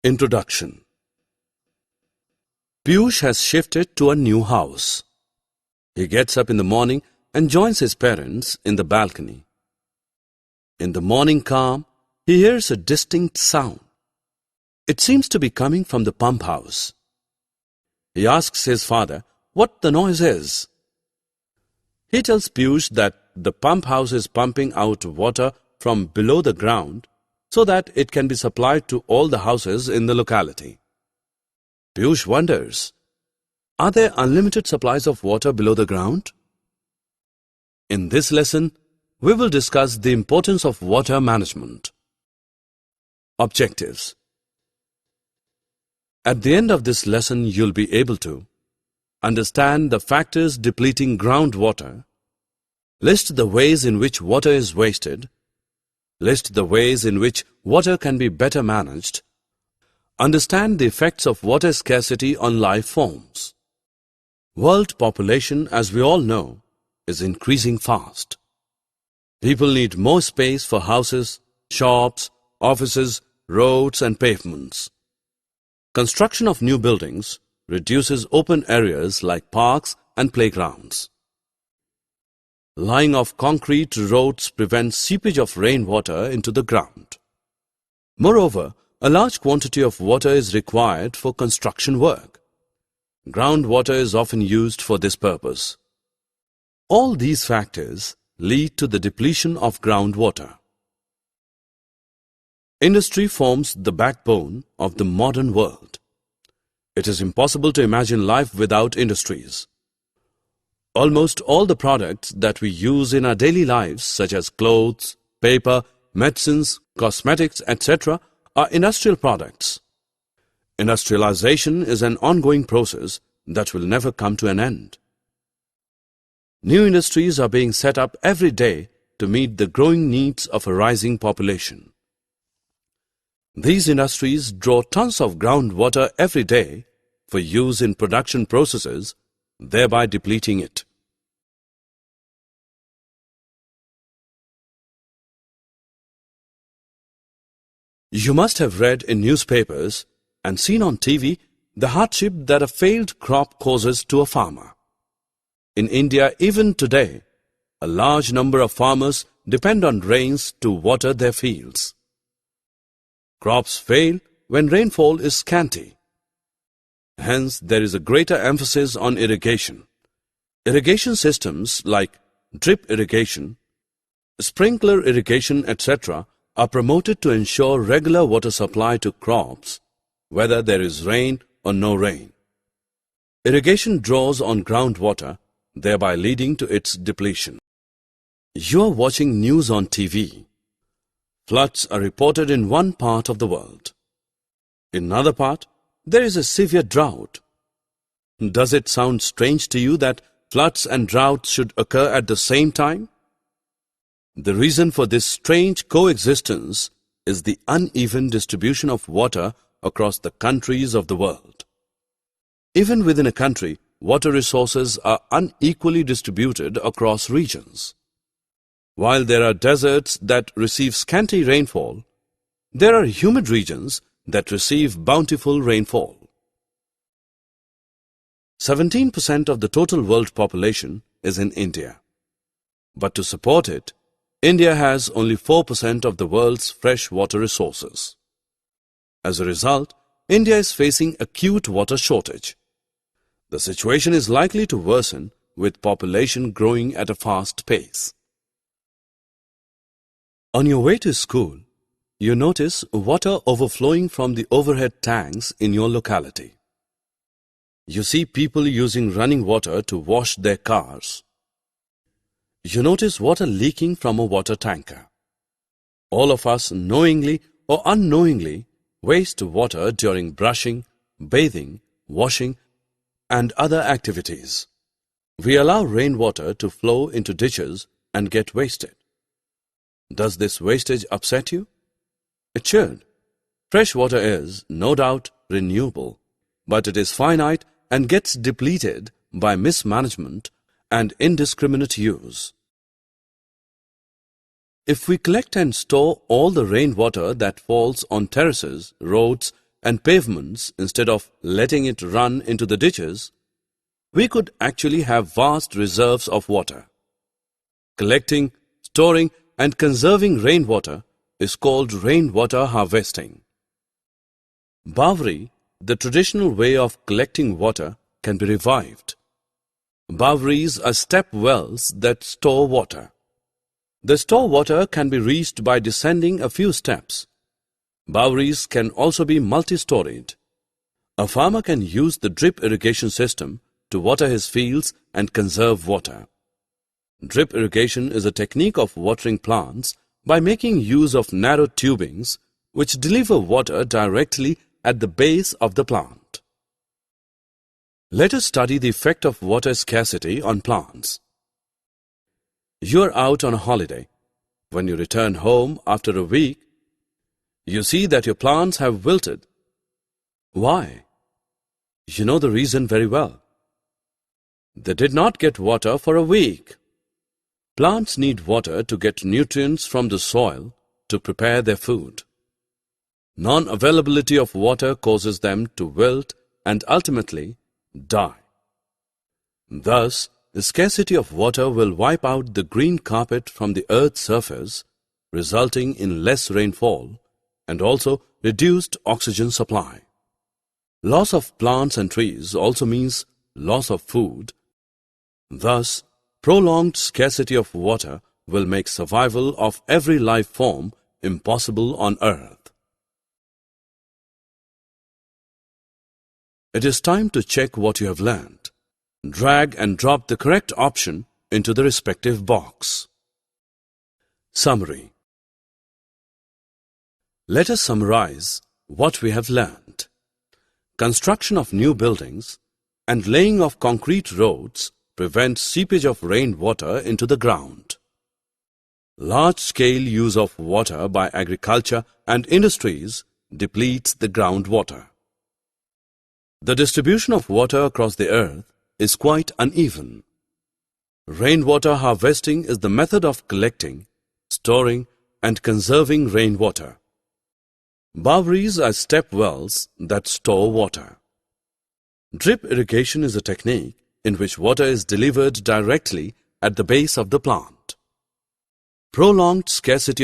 Introduction. Piyush has shifted to a new house. He gets up in the morning and joins his parents in the balcony. In the morning calm, he hears a distinct sound. It seems to be coming from the pump house. He asks his father what the noise is. He tells Piyush that the pump house is pumping out water from below the ground so that it can be supplied to all the houses in the locality. Piyush wonders, are there unlimited supplies of water below the ground? In this lesson, we will discuss the importance of water management. Objectives. At the end of this lesson, you'll be able to understand the factors depleting groundwater, list the ways in which water is wasted, list the ways in which water can be better managed, understand the effects of water scarcity on life forms. World population, as we all know, is increasing fast. People need more space for houses, shops, offices, roads and pavements. Construction of new buildings reduces open areas like parks and playgrounds. Laying of concrete roads prevents seepage of rainwater into the ground. Moreover, a large quantity of water is required for construction work. Groundwater is often used for this purpose. All these factors lead to the depletion of groundwater. Industry forms the backbone of the modern world. It is impossible to imagine life without industries. Almost all the products that we use in our daily lives, such as clothes, paper, medicines, cosmetics, etc., are industrial products. Industrialization is an ongoing process that will never come to an end. New industries are being set up every day to meet the growing needs of a rising population. These industries draw tons of groundwater every day for use in production processes, thereby depleting it. You must have read in newspapers and seen on TV the hardship that a failed crop causes to a farmer. In India, even today, a large number of farmers depend on rains to water their fields. Crops fail when rainfall is scanty. Hence, there is a greater emphasis on irrigation. Irrigation systems like drip irrigation, sprinkler irrigation, etc. are promoted to ensure regular water supply to crops, whether there is rain or no rain. Irrigation draws on groundwater, thereby leading to its depletion. You are watching news on TV. Floods are reported in one part of the world. In another part, there is a severe drought. Does it sound strange to you that floods and droughts should occur at the same time? The reason for this strange coexistence is the uneven distribution of water across the countries of the world. Even within a country, water resources are unequally distributed across regions. While there are deserts that receive scanty rainfall, there are humid regions that receive bountiful rainfall. 17% of the total world population is in India. But to support it, India has only 4% of the world's fresh water resources. As a result, India is facing acute water shortage. The situation is likely to worsen with population growing at a fast pace. On your way to school, you notice water overflowing from the overhead tanks in your locality. You see people using running water to wash their cars. You notice water leaking from a water tanker. All of us, knowingly or unknowingly, waste water during brushing, bathing, washing, and other activities. We allow rainwater to flow into ditches and get wasted. Does this wastage upset you? It should. Fresh water is, no doubt, renewable, but it is finite and gets depleted by mismanagement and indiscriminate use. If we collect and store all the rainwater that falls on terraces, roads, and pavements instead of letting it run into the ditches, we could actually have vast reserves of water. Collecting, storing, and conserving rainwater is called rainwater harvesting. Bawri, the traditional way of collecting water, can be revived. Bawris are step wells that store water. The store water can be reached by descending a few steps. Bawris can also be multi-storied. A farmer can use the drip irrigation system to water his fields and conserve water. Drip irrigation is a technique of watering plants by making use of narrow tubings which deliver water directly at the base of the plant. Let us study the effect of water scarcity on plants. You are out on a holiday. When you return home after a week, you see that your plants have wilted. Why? You know the reason very well. They did not get water for a week. Plants need water to get nutrients from the soil to prepare their food. Non-availability of water causes them to wilt and ultimately die. Thus, the scarcity of water will wipe out the green carpet from the earth's surface, resulting in less rainfall and also reduced oxygen supply. Loss of plants and trees also means loss of food. Thus, prolonged scarcity of water will make survival of every life form impossible on earth. It is time to check what you have learned. Drag and drop the correct option into the respective box. Summary. Let us summarize what we have learned. Construction of new buildings and laying of concrete roads prevent seepage of rainwater into the ground. Large-scale use of water by agriculture and industries depletes the groundwater. The distribution of water across the earth is quite uneven. Rainwater harvesting is the method of collecting, storing, and conserving rainwater. Bawris are step wells that store water. Drip irrigation is a technique in which water is delivered directly at the base of the plant. Prolonged scarcity of